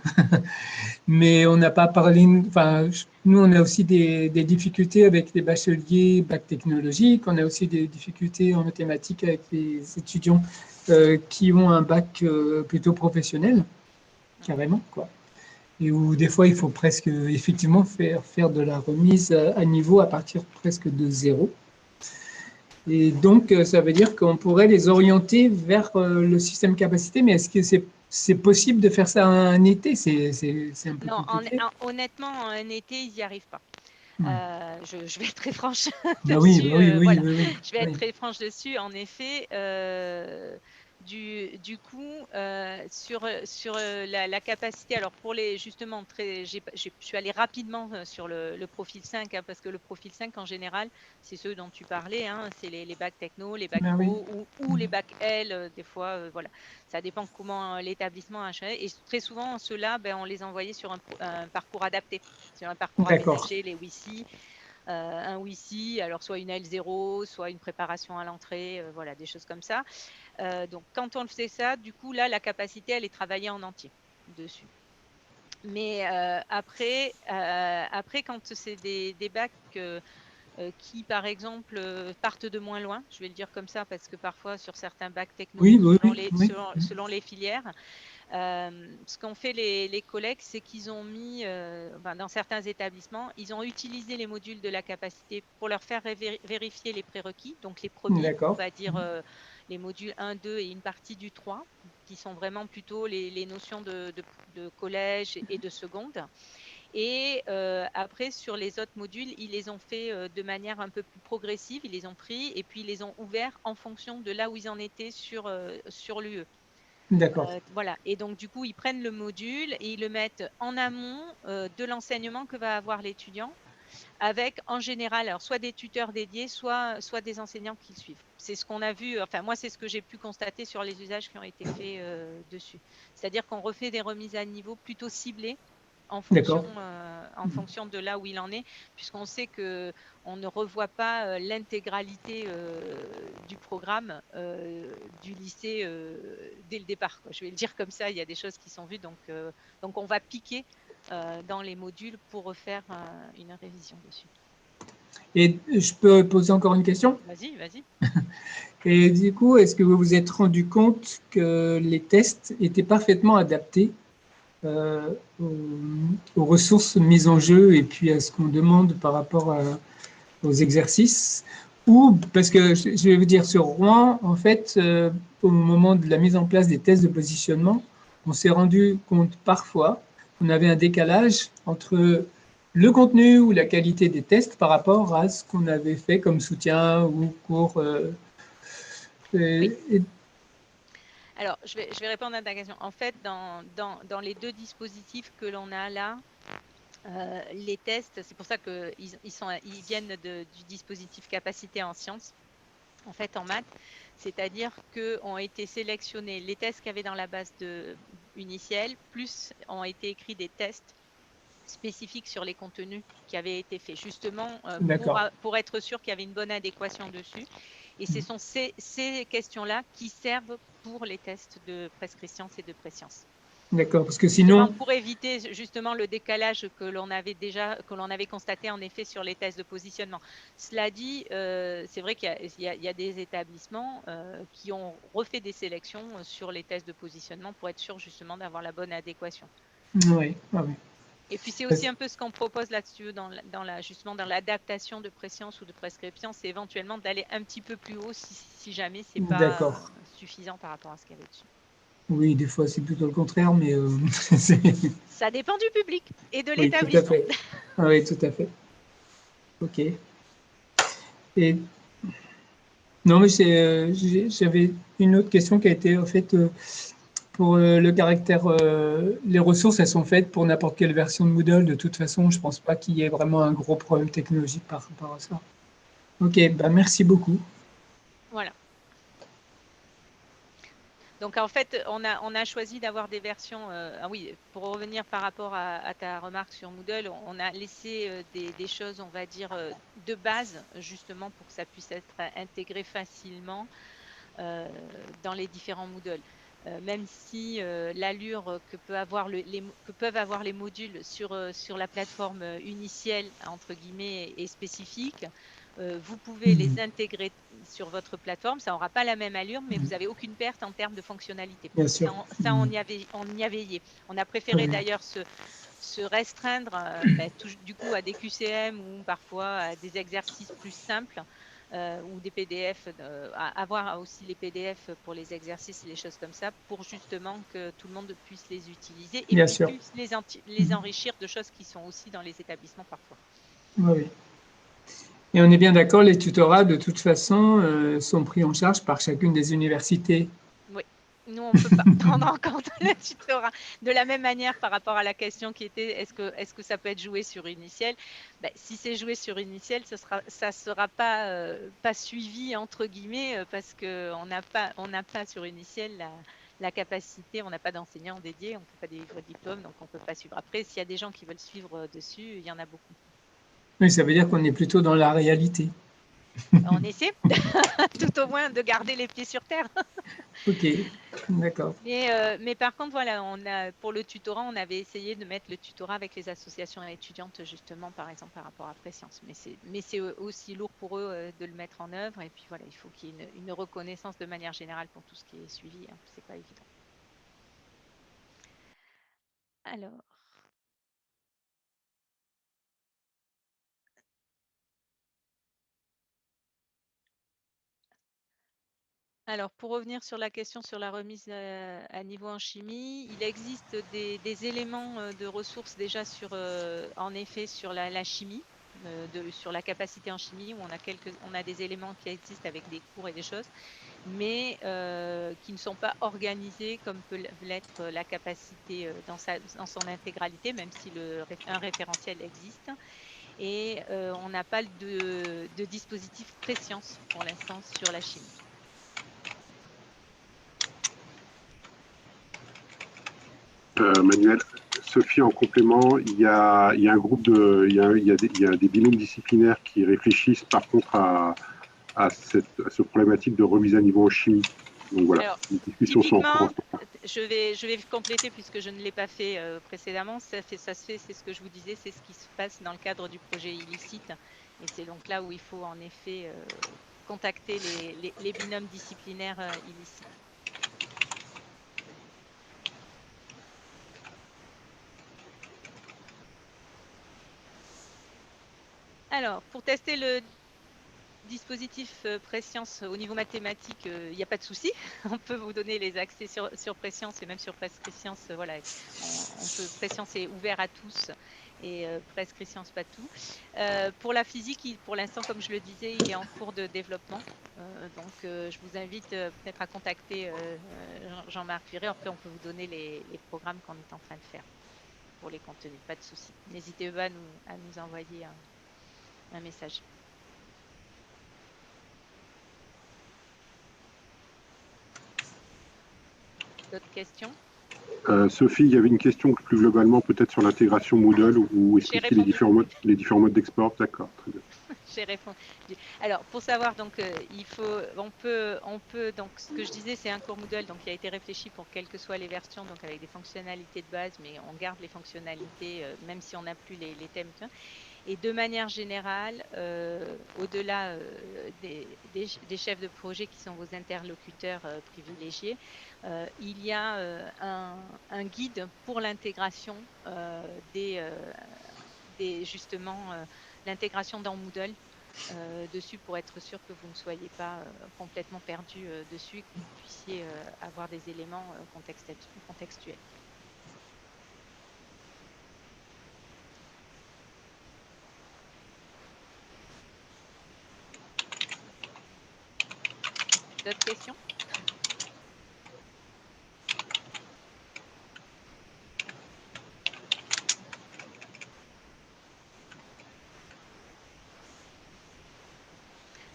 mais on n'a pas parlé, enfin, nous, on a aussi des difficultés avec les bacheliers bac technologique, on a aussi des difficultés en mathématiques avec les étudiants qui ont un bac plutôt professionnel, carrément, quoi. Et où des fois, il faut presque, effectivement, faire de la remise à niveau à partir presque de zéro. Et donc, ça veut dire qu'on pourrait les orienter vers le système capacité, mais est-ce que c'est possible de faire ça un été? C'est un peu non, compliqué. honnêtement, en un été, ils n'y arrivent pas. Hmm. Je vais être très franche Bah dessus. oui, oui, Voilà, oui, oui, je vais être oui. très franche dessus. En effet, du coup, sur la capacité, alors pour les justement, je suis allée rapidement sur le profil 5, hein, parce que le profil 5, en général, c'est ceux dont tu parlais, hein, c'est les bacs techno, les bacs Ah oui. pro ou les bacs L, des fois, voilà. Ça dépend comment l'établissement a choisi. Et très souvent, ceux-là, ben, on les envoyait sur un parcours adapté, sur un parcours D'accord, aménagé, les WICI, un WICI, alors soit une L0, soit une préparation à l'entrée, voilà, des choses comme ça. Donc, quand on faisait ça, du coup, là, la capacité, elle est travaillée en entier dessus. Mais après, quand c'est des bacs qui, par exemple, partent de moins loin, je vais le dire comme ça, parce que parfois, sur certains bacs oui, techno, oui, oui, oui. selon les filières, ce qu'ont fait les collègues, c'est qu'ils ont mis, dans certains établissements, ils ont utilisé les modules de la capacité pour leur faire vérifier les prérequis, donc les premiers, on D'accord, va dire les modules 1, 2 et une partie du 3, qui sont vraiment plutôt les notions de collège et de seconde. Et après, sur les autres modules, ils les ont fait de manière un peu plus progressive, ils les ont pris et puis ils les ont ouverts en fonction de là où ils en étaient sur l'UE. d'accord, Voilà. Et donc, du coup, ils prennent le module et ils le mettent en amont de l'enseignement que va avoir l'étudiant, avec en général, alors soit des tuteurs dédiés, soit des enseignants qui le suivent. C'est ce qu'on a vu, enfin, moi, c'est ce que j'ai pu constater sur les usages qui ont été faits dessus. C'est-à-dire qu'on refait des remises à niveau plutôt ciblées d'accord. en fonction de là où il en est, puisqu'on sait que on ne revoit pas l'intégralité du programme du lycée dès le départ, quoi. Je vais le dire comme ça, il y a des choses qui sont vues, donc on va piquer dans les modules pour refaire une révision dessus. Et je peux poser encore une question? Vas-y, vas-y. Et du coup, est-ce que vous vous êtes rendu compte que les tests étaient parfaitement adaptés euh, aux, aux ressources mises en jeu et puis à ce qu'on demande par rapport aux exercices? Ou, parce que je vais vous dire, sur Rouen, en fait, au moment de la mise en place des tests de positionnement, on s'est rendu compte parfois qu'on avait un décalage entre le contenu ou la qualité des tests par rapport à ce qu'on avait fait comme soutien ou cours. Oui. Et Alors, je vais répondre à ta question. En fait, dans les deux dispositifs que l'on a là, les tests, c'est pour ça qu'ils viennent du dispositif capacité en sciences, en fait en maths, c'est-à-dire qu'ont été sélectionnés les tests qu'il y avait dans la base initiale, plus ont été écrits des tests spécifiques sur les contenus qui avaient été faits, justement d'accord. pour être sûr qu'il y avait une bonne adéquation dessus. Et ce sont ces questions-là qui servent pour les tests de prescription et de préscience. D'accord, parce que Justement sinon, pour éviter justement le décalage que l'on avait constaté en effet sur les tests de positionnement. Cela dit, c'est vrai qu'il y a des établissements qui ont refait des sélections sur les tests de positionnement pour être sûr justement d'avoir la bonne adéquation. oui, ah oui. Et puis c'est aussi un peu ce qu'on propose là-dessus justement dans l'adaptation de préscience ou de prescription, c'est éventuellement d'aller un petit peu plus haut si jamais c'est pas D'accord. suffisant par rapport à ce qu'il y avait dessus. Oui, des fois c'est plutôt le contraire, mais Ça dépend du public et de oui, tout à l'établissement. fait. Ah oui, tout à fait. Ok. Et non, mais j'avais une autre question qui a été en fait Pour le caractère, les ressources, elles sont faites pour n'importe quelle version de Moodle. De toute façon, je ne pense pas qu'il y ait vraiment un gros problème technologique par rapport à ça. Ok, bah merci beaucoup. Voilà. Donc en fait, on a choisi d'avoir des versions. Ah oui, pour revenir par rapport à ta remarque sur Moodle, on a laissé des choses, on va dire, de base, justement pour que ça puisse être intégré facilement dans les différents Moodle. Même si l'allure que peuvent avoir les modules sur la plateforme Uniciel, entre guillemets, est spécifique, vous pouvez les intégrer sur votre plateforme. Ça n'aura pas la même allure, mais vous n'avez aucune perte en termes de fonctionnalité. Bien sûr. Ça, on y a veillé. On a préféré d'ailleurs se restreindre du coup à des QCM ou parfois à des exercices plus simples ou des PDF, avoir aussi les PDF pour les exercices et les choses comme ça, pour justement que tout le monde puisse les utiliser et Bien puis sûr. puisse les enrichir de choses qui sont aussi dans les établissements parfois. Oui, oui. Et on est bien d'accord, les tutorats, de toute façon, sont pris en charge par chacune des universités. Oui. Nous, on ne peut pas prendre en compte le tutorat. De la même manière, par rapport à la question qui était est-ce que ça peut être joué sur Uniciel, si c'est joué sur Uniciel, ça sera pas suivi, entre guillemets, parce qu'on n'a pas sur Uniciel la capacité, on n'a pas d'enseignants dédiés, on ne peut pas délivrer de diplôme, donc on ne peut pas suivre. Après, s'il y a des gens qui veulent suivre dessus, il y en a beaucoup. Oui, ça veut dire qu'on est plutôt dans la réalité. On essaie tout au moins de garder les pieds sur terre. Ok, d'accord. Mais par contre, voilà, pour le tutorat, on avait essayé de mettre le tutorat avec les associations étudiantes, justement, par exemple, par rapport à Prescience. Mais c'est aussi lourd pour eux de le mettre en œuvre. Et puis voilà, il faut qu'il y ait une reconnaissance de manière générale pour tout ce qui est suivi. Hein. C'est pas évident. Alors. Alors, pour revenir sur la question sur la remise à niveau en chimie, il existe des éléments de ressources déjà en effet, sur la chimie, sur la capacité en chimie, où on a des éléments qui existent avec des cours et des choses, mais qui ne sont pas organisés comme peut l'être la capacité dans son intégralité, même si un référentiel existe. Et on n'a pas de dispositif Prescience pour l'instant sur la chimie. Manuel, Sophie, en complément, il y a un groupe il y a des binômes disciplinaires qui réfléchissent par contre à ce problématique de remise à niveau en chimie. Donc voilà, Alors, les discussions sont en typiquement, cours. je vais compléter puisque je ne l'ai pas fait précédemment. Ça se fait, c'est ce que je vous disais, c'est ce qui se passe dans le cadre du projet illicite. Et c'est donc là où il faut en effet contacter les binômes disciplinaires illicites. Alors, pour tester le dispositif Prescience au niveau mathématique, il n'y a pas de souci. On peut vous donner les accès sur Prescience et même sur Prescience. Voilà, Prescience est ouvert à tous et Prescience pas tout. Pour la physique, pour l'instant, comme je le disais, il est en cours de développement. Donc, je vous invite peut-être à contacter Jean-Marc Viré. Après, on peut vous donner les programmes qu'on est en train de faire pour les contenus. Pas de souci. N'hésitez pas à nous envoyer un message. D'autres questions? Sophie, il y avait une question plus globalement peut-être sur l'intégration Moodle ou expliquer les différents modes d'export. D'accord, très bien. J'ai répondu. Alors, pour savoir, donc, on peut, donc, ce que je disais, c'est un cours Moodle, donc, qui a été réfléchi pour quelles que soient les versions, donc, avec des fonctionnalités de base, mais on garde les fonctionnalités, même si on n'a plus les thèmes. Et de manière générale, au-delà des chefs de projet qui sont vos interlocuteurs privilégiés, il y a un guide pour l'intégration justement l'intégration dans Moodle dessus pour être sûr que vous ne soyez pas complètement perdu dessus et que vous puissiez avoir des éléments contextuels. D'autres questions?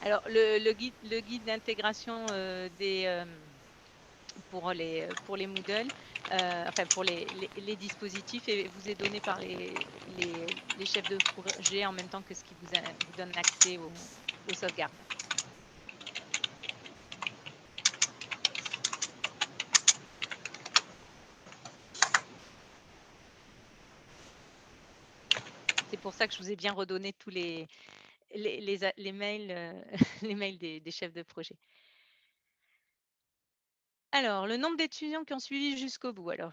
Alors, le guide d'intégration pour les Moodle, enfin pour les dispositifs, vous est donné par les chefs de projet en même temps que ce qui vous donne accès aux sauvegardes. C'est pour ça que je vous ai bien redonné tous les mails, les mails des chefs de projet. Alors, le nombre d'étudiants qui ont suivi jusqu'au bout. Alors,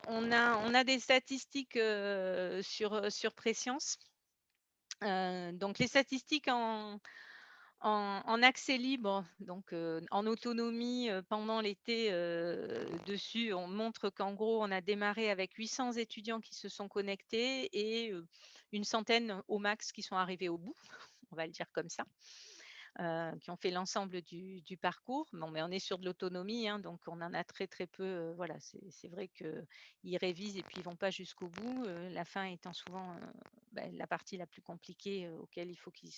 on a des statistiques sur Prescience. Donc, les statistiques en accès libre, donc en autonomie pendant l'été dessus, on montre qu'en gros, on a démarré avec 800 étudiants qui se sont connectés et une centaine au max qui sont arrivés au bout, on va le dire comme ça. Qui ont fait l'ensemble du parcours. Bon, mais on est sur de l'autonomie, hein, donc on en a très très peu. Voilà, c'est vrai qu'ils révisent et puis ils vont pas jusqu'au bout. La fin étant souvent la partie la plus compliquée auquel il faut qu'ils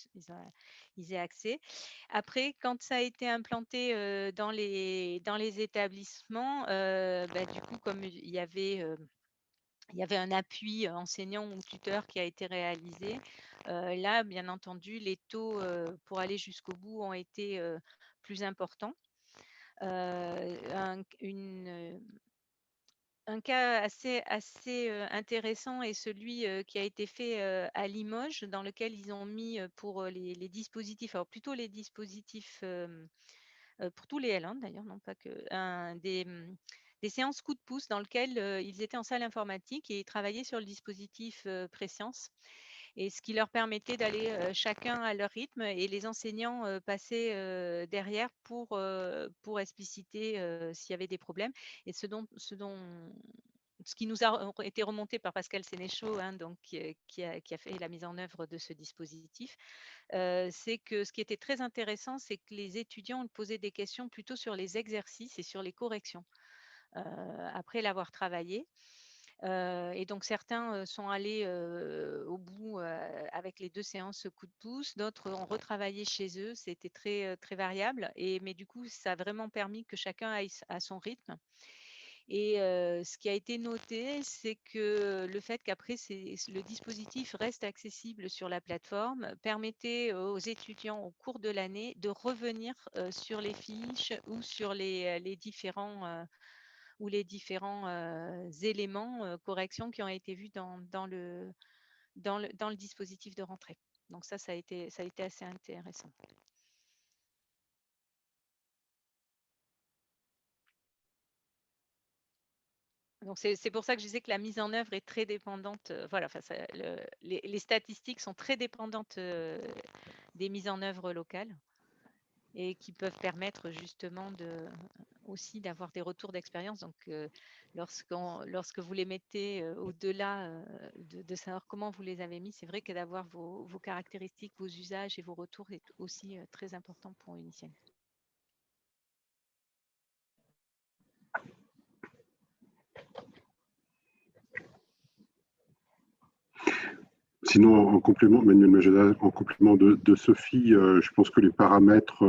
aient accès. Après, quand ça a été implanté dans les établissements, du coup, comme il y avait un appui enseignant ou tuteur qui a été réalisé. Là, bien entendu, les taux pour aller jusqu'au bout ont été plus importants. Un cas assez intéressant est celui qui a été fait à Limoges, dans lequel ils ont mis pour les dispositifs, alors plutôt les dispositifs pour tous les L1 d'ailleurs, non pas que, des séances coup de pouce dans lesquelles ils étaient en salle informatique et ils travaillaient sur le dispositif Prescience. Et ce qui leur permettait d'aller chacun à leur rythme et les enseignants passaient derrière pour expliciter s'il y avait des problèmes. Et ce qui nous a été remonté par Pascal Sénéchaud, hein, donc, qui a fait la mise en œuvre de ce dispositif, c'est que ce qui était très intéressant, c'est que les étudiants posaient des questions plutôt sur les exercices et sur les corrections après l'avoir travaillé. Et donc certains sont allés au bout avec les 2 séances coup de pouce, d'autres ont retravaillé chez eux, c'était très, très variable, mais du coup, ça a vraiment permis que chacun aille à son rythme. Et ce qui a été noté, c'est que le fait qu'après le dispositif reste accessible sur la plateforme permettait aux étudiants au cours de l'année de revenir sur les fiches ou sur les différents éléments corrections qui ont été vus dans le dispositif de rentrée. Donc ça a été assez intéressant. Donc c'est pour ça que je disais que la mise en œuvre est très dépendante. Voilà, les statistiques sont très dépendantes des mises en œuvre locales et qui peuvent permettre justement aussi d'avoir des retours d'expérience. Donc lorsque vous les mettez au-delà de savoir comment vous les avez mis, c'est vrai que d'avoir vos caractéristiques, vos usages et vos retours est aussi très important pour une ICN. Sinon, en complément, Manuel Majeda, en complément de Sophie, je pense que les paramètres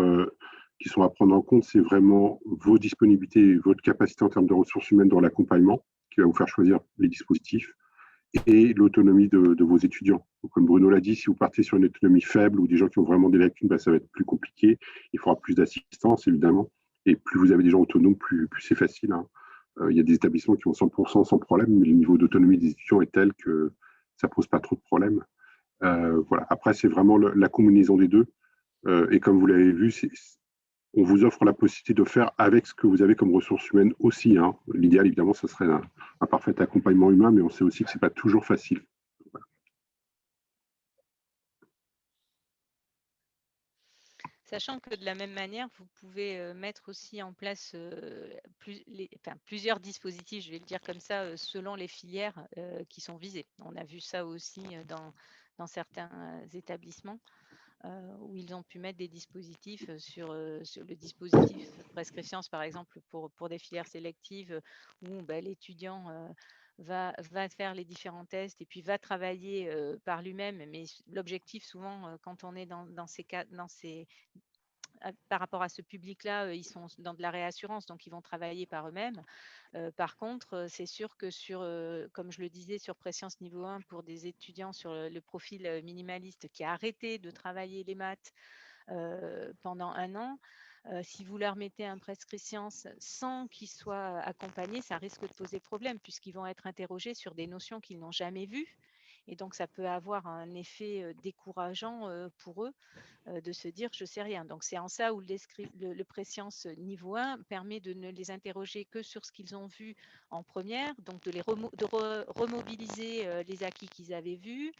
qui sont à prendre en compte, c'est vraiment vos disponibilités et votre capacité en termes de ressources humaines dans l'accompagnement, qui va vous faire choisir les dispositifs, et l'autonomie de vos étudiants. Donc, comme Bruno l'a dit, si vous partez sur une autonomie faible ou des gens qui ont vraiment des lacunes, ça va être plus compliqué. Il faudra plus d'assistance, évidemment. Et plus vous avez des gens autonomes, plus c'est facile, hein. Il y a des établissements qui ont 100% sans problème, mais le niveau d'autonomie des étudiants est tel que ça pose pas trop de problèmes. Voilà. Après, c'est vraiment la combinaison des deux. Et comme vous l'avez vu, on vous offre la possibilité de faire avec ce que vous avez comme ressources humaines aussi, hein. L'idéal, évidemment, ce serait un parfait accompagnement humain, mais on sait aussi que ce n'est pas toujours facile. Voilà. Sachant que de la même manière, vous pouvez mettre aussi en place plusieurs dispositifs, je vais le dire comme ça, selon les filières qui sont visées. On a vu ça aussi dans certains établissements où ils ont pu mettre des dispositifs sur le dispositif Prescription, par exemple, pour des filières sélectives où l'étudiant va faire les différents tests et puis va travailler par lui-même. Mais l'objectif, souvent, quand on est dans ces cas, par rapport à ce public-là, ils sont dans de la réassurance, donc ils vont travailler par eux-mêmes. Par contre, c'est sûr que comme je le disais, sur Prescience niveau 1, pour des étudiants sur le profil minimaliste qui a arrêté de travailler les maths pendant 1 an, si vous leur mettez un prescription sans qu'ils soient accompagnés, ça risque de poser problème puisqu'ils vont être interrogés sur des notions qu'ils n'ont jamais vues. Et donc, ça peut avoir un effet décourageant pour eux de se dire je sais rien. Donc, c'est en ça où le préscience niveau 1 permet de ne les interroger que sur ce qu'ils ont vu en première, donc de remobiliser les acquis qu'ils avaient vus,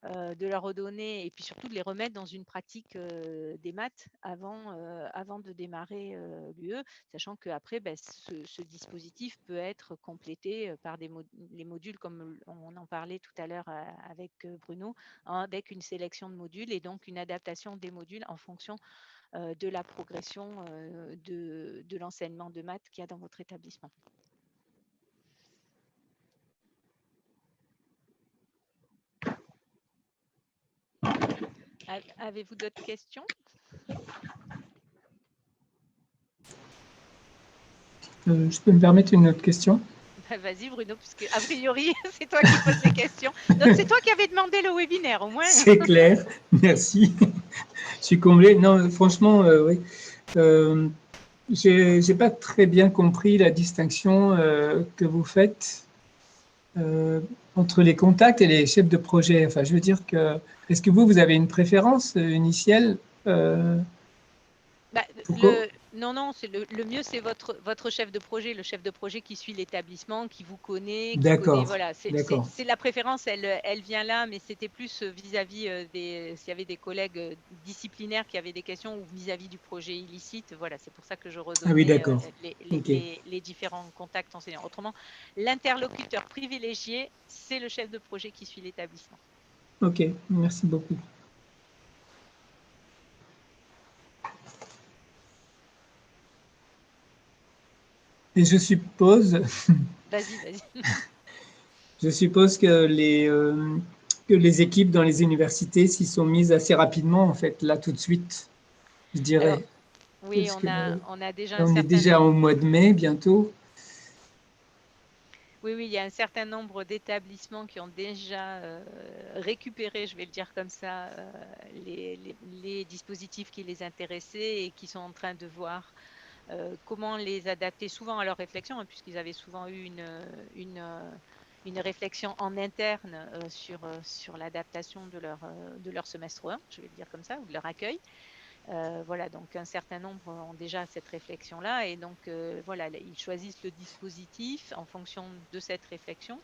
de leur redonner et puis surtout de les remettre dans une pratique des maths avant de démarrer l'UE, sachant qu'après, ce dispositif peut être complété par les modules comme on en parlait tout à l'heure avec Bruno, avec une sélection de modules et donc une adaptation des modules en fonction de la progression de l'enseignement de maths qu'il y a dans votre établissement. Avez-vous d'autres questions? Je peux me permettre une autre question? Vas-y Bruno, puisque a priori c'est toi qui poses les questions. Donc c'est toi qui avais demandé le webinaire au moins. C'est clair, merci. Je suis comblé. Non, franchement, oui. J'ai pas très bien compris la distinction que vous faites entre les contacts et les chefs de projet. Enfin, je veux dire que, est-ce que vous avez une préférence initiale Non, c'est le mieux, c'est votre chef de projet, le chef de projet qui suit l'établissement, qui vous connaît, qui connaît, voilà. C'est la préférence, elle vient là, mais c'était plus vis-à-vis s'il y avait des collègues disciplinaires qui avaient des questions ou vis-à-vis du projet illicite. Voilà, c'est pour ça que je redonnais les différents contacts enseignants. Autrement, l'interlocuteur privilégié, c'est le chef de projet qui suit l'établissement. Ok, merci beaucoup. Et je suppose, Vas-y. Je suppose que les équipes dans les universités s'y sont mises assez rapidement, en fait, là tout de suite, je dirais. Alors, oui, on a déjà on est déjà au mois de mai bientôt. Oui, il y a un certain nombre d'établissements qui ont déjà récupéré, je vais le dire comme ça, les dispositifs qui les intéressaient et qui sont en train de voir comment les adapter souvent à leur réflexion, hein, puisqu'ils avaient souvent eu une réflexion en interne sur l'adaptation de leur semestre 1, je vais le dire comme ça, ou de leur accueil. Voilà, donc un certain nombre ont déjà cette réflexion-là et donc voilà, ils choisissent le dispositif en fonction de cette réflexion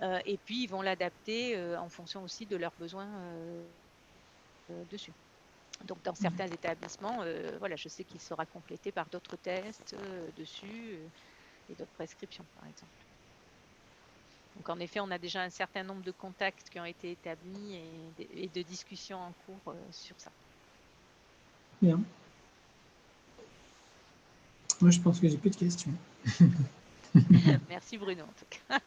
et puis ils vont l'adapter en fonction aussi de leurs besoins dessus. Donc dans certains établissements, voilà, je sais qu'il sera complété par d'autres tests dessus et d'autres prescriptions par exemple. Donc en effet, on a déjà un certain nombre de contacts qui ont été établis et de discussions en cours sur ça. Bien. Moi, je pense que j'ai plus de questions. Merci Bruno, en tout cas.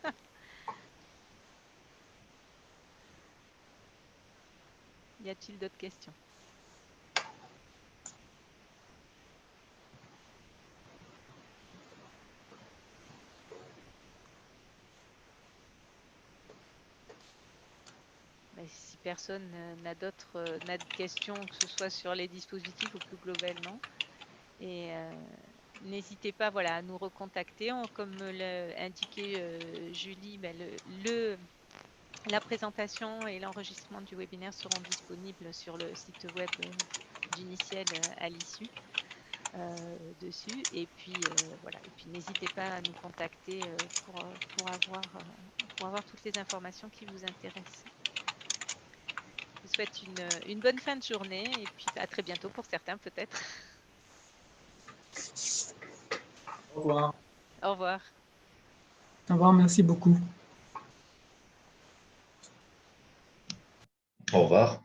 Y a-t-il d'autres questions? Si personne n'a de questions, que ce soit sur les dispositifs ou plus globalement, et n'hésitez pas à nous recontacter. Comme l'a indiqué Julie, la présentation et l'enregistrement du webinaire seront disponibles sur le site web d'Uniciel à l'issue dessus. Et puis n'hésitez pas à nous contacter pour avoir toutes les informations qui vous intéressent. Je vous souhaite une bonne fin de journée et puis à très bientôt pour certains peut-être. Au revoir. Au revoir. Au revoir, merci beaucoup. Au revoir.